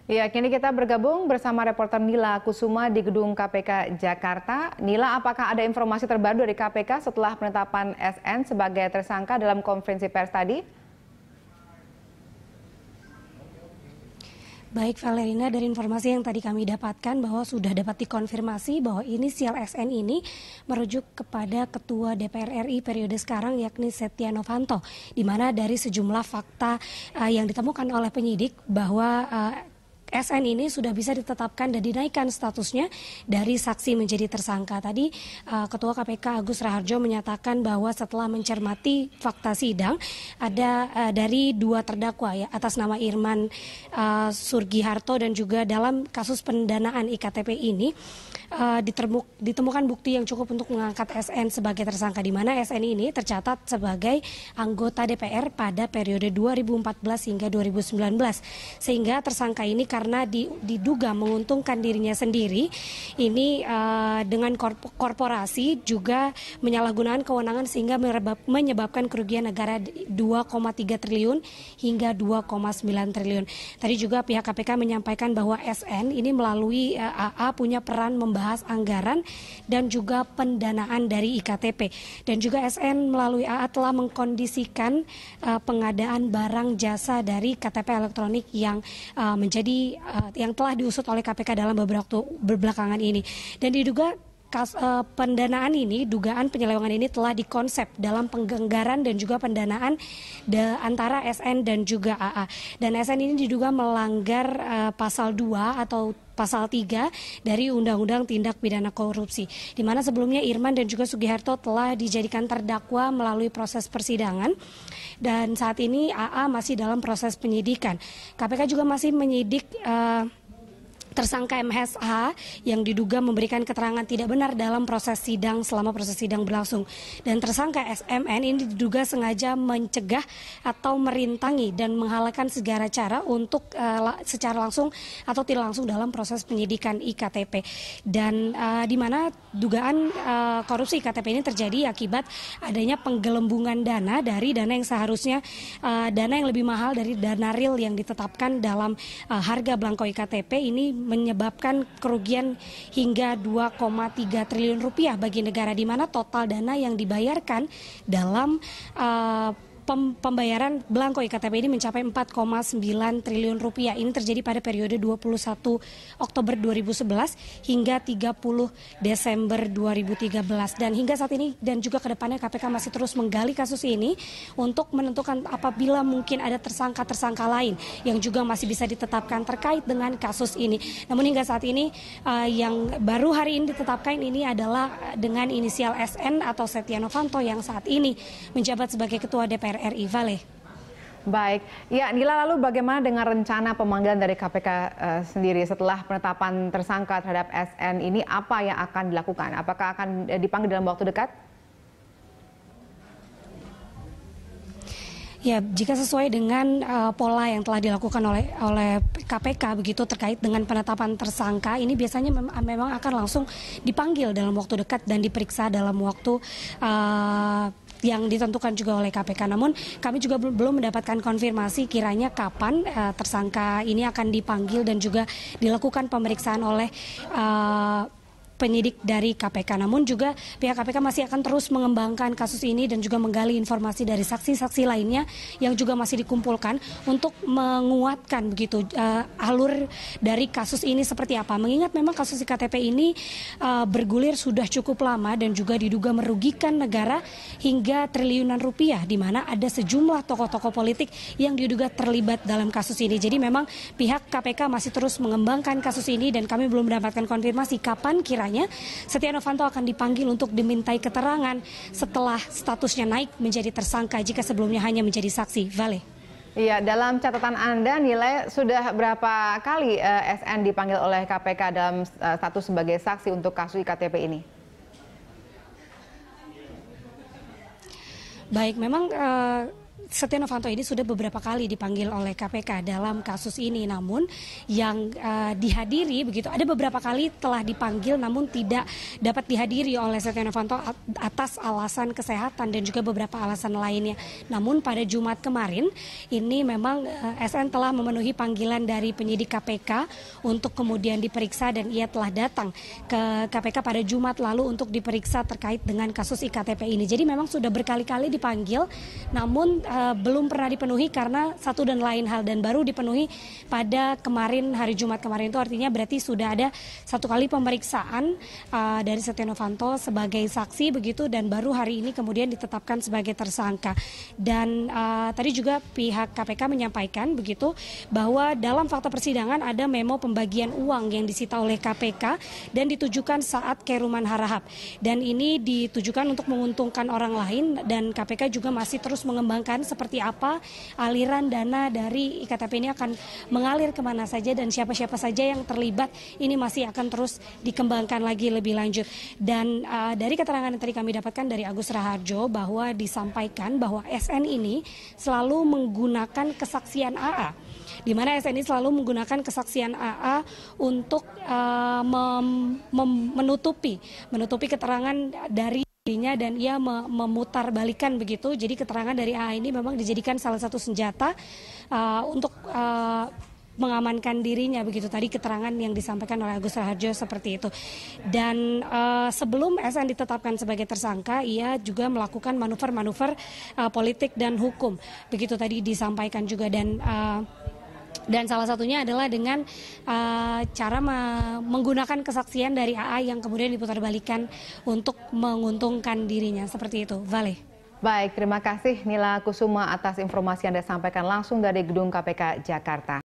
Ya, kini kita bergabung bersama reporter Nila Kusuma di Gedung KPK Jakarta. Nila, apakah ada informasi terbaru dari KPK setelah penetapan SN sebagai tersangka dalam konferensi pers tadi? Baik Valerina, dari informasi yang tadi kami dapatkan bahwa sudah dapat dikonfirmasi bahwa inisial SN ini merujuk kepada Ketua DPR RI periode sekarang yakni Setia Novanto, di mana dari sejumlah fakta yang ditemukan oleh penyidik bahwa SN ini sudah bisa ditetapkan dan dinaikkan statusnya dari saksi menjadi tersangka. Tadi Ketua KPK Agus Raharjo menyatakan bahwa setelah mencermati fakta sidang ada dari dua terdakwa ya atas nama Irman Surgiharto dan juga dalam kasus pendanaan IKTP ini ditemukan bukti yang cukup untuk mengangkat SN sebagai tersangka, di mana SN ini tercatat sebagai anggota DPR pada periode 2014 hingga 2019, sehingga tersangka ini karena diduga menguntungkan dirinya sendiri ini dengan korporasi juga menyalahgunakan kewenangan sehingga menyebabkan kerugian negara 2,3 triliun hingga 2,9 triliun. Tadi juga pihak KPK menyampaikan bahwa SN ini melalui AA punya peran membahas anggaran dan juga pendanaan dari IKTP, dan juga SN melalui AA telah mengkondisikan pengadaan barang jasa dari KTP elektronik yang menjadi yang telah diusut oleh KPK dalam beberapa waktu berbelakangan ini, dan diduga pendanaan ini, dugaan penyelewengan ini telah dikonsep dalam penganggaran dan juga pendanaan antara SN dan juga AA. Dan SN ini diduga melanggar pasal 2 atau pasal 3 dari Undang-Undang Tindak Pidana Korupsi, di mana sebelumnya Irman dan juga Sugiharto telah dijadikan terdakwa melalui proses persidangan, dan saat ini AA masih dalam proses penyidikan. KPK juga masih menyidik tersangka MSH yang diduga memberikan keterangan tidak benar dalam proses sidang selama proses sidang berlangsung. Dan tersangka SMN ini diduga sengaja mencegah atau merintangi dan menghalalkan segala cara untuk secara langsung atau tidak langsung dalam proses penyidikan IKTP. Dan di mana dugaan korupsi IKTP ini terjadi akibat adanya penggelembungan dana dari dana yang seharusnya dana yang lebih mahal dari dana real yang ditetapkan dalam harga belangko IKTP ini menyebabkan kerugian hingga 2,3 triliun rupiah bagi negara, di mana total dana yang dibayarkan dalam pembayaran belangko IKTP ini mencapai 4,9 triliun rupiah. Ini terjadi pada periode 21 Oktober 2011 hingga 30 Desember 2013. Dan hingga saat ini dan juga ke depannya KPK masih terus menggali kasus ini untuk menentukan apabila mungkin ada tersangka-tersangka lain yang juga masih bisa ditetapkan terkait dengan kasus ini. Namun hingga saat ini yang baru hari ini ditetapkan ini adalah dengan inisial SN atau Setia Novanto yang saat ini menjabat sebagai Ketua DPR RI. Vale. Baik, ya Nila, lalu bagaimana dengan rencana pemanggilan dari KPK sendiri setelah penetapan tersangka terhadap SN ini, apa yang akan dilakukan? Apakah akan dipanggil dalam waktu dekat? Ya, jika sesuai dengan pola yang telah dilakukan oleh KPK begitu terkait dengan penetapan tersangka, ini biasanya memang akan langsung dipanggil dalam waktu dekat dan diperiksa dalam waktu yang ditentukan juga oleh KPK. Namun kami juga belum mendapatkan konfirmasi kiranya kapan tersangka ini akan dipanggil dan juga dilakukan pemeriksaan oleh penyidik dari KPK. Namun juga pihak KPK masih akan terus mengembangkan kasus ini dan juga menggali informasi dari saksi-saksi lainnya yang juga masih dikumpulkan untuk menguatkan begitu alur dari kasus ini seperti apa. Mengingat memang kasus IKTP ini bergulir sudah cukup lama dan juga diduga merugikan negara hingga triliunan rupiah, di mana ada sejumlah tokoh-tokoh politik yang diduga terlibat dalam kasus ini. Jadi memang pihak KPK masih terus mengembangkan kasus ini dan kami belum mendapatkan konfirmasi kapan Setia Novanto akan dipanggil untuk dimintai keterangan setelah statusnya naik menjadi tersangka jika sebelumnya hanya menjadi saksi. Vale. Iya, dalam catatan Anda nilai sudah berapa kali SN dipanggil oleh KPK dalam status sebagai saksi untuk kasus IKTP ini? Baik, memang Setia Novanto ini sudah beberapa kali dipanggil oleh KPK dalam kasus ini, namun yang dihadiri begitu ada beberapa kali telah dipanggil namun tidak dapat dihadiri oleh Setia Novanto atas alasan kesehatan dan juga beberapa alasan lainnya. Namun pada Jumat kemarin ini memang SN telah memenuhi panggilan dari penyidik KPK untuk kemudian diperiksa dan ia telah datang ke KPK pada Jumat lalu untuk diperiksa terkait dengan kasus IKTP ini. Jadi memang sudah berkali-kali dipanggil namun belum pernah dipenuhi karena satu dan lain hal, dan baru dipenuhi pada kemarin hari Jumat kemarin. Itu artinya berarti sudah ada satu kali pemeriksaan dari Setia Novanto sebagai saksi begitu, dan baru hari ini kemudian ditetapkan sebagai tersangka. Dan tadi juga pihak KPK menyampaikan begitu bahwa dalam fakta persidangan ada memo pembagian uang yang disita oleh KPK dan ditujukan saat Keruman Harahap, dan ini ditujukan untuk menguntungkan orang lain, dan KPK juga masih terus mengembangkan seperti apa aliran dana dari IKTP ini akan mengalir kemana saja dan siapa-siapa saja yang terlibat, ini masih akan terus dikembangkan lagi lebih lanjut. Dan dari keterangan yang tadi kami dapatkan dari Agus Raharjo bahwa disampaikan bahwa SN ini selalu menggunakan kesaksian AA, di mana SN ini selalu menggunakan kesaksian AA untuk menutupi keterangan dari dirinya, dan ia memutar balikan begitu. Jadi keterangan dari AA ini memang dijadikan salah satu senjata untuk mengamankan dirinya begitu. Tadi keterangan yang disampaikan oleh Agus Raharjo seperti itu. Dan sebelum SN ditetapkan sebagai tersangka, ia juga melakukan manuver-manuver politik dan hukum. Begitu tadi disampaikan juga, dan salah satunya adalah dengan cara menggunakan kesaksian dari AA yang kemudian diputarbalikan untuk menguntungkan dirinya. Seperti itu, Vale. Baik, terima kasih Nila Kusuma atas informasi yang Anda sampaikan langsung dari Gedung KPK Jakarta.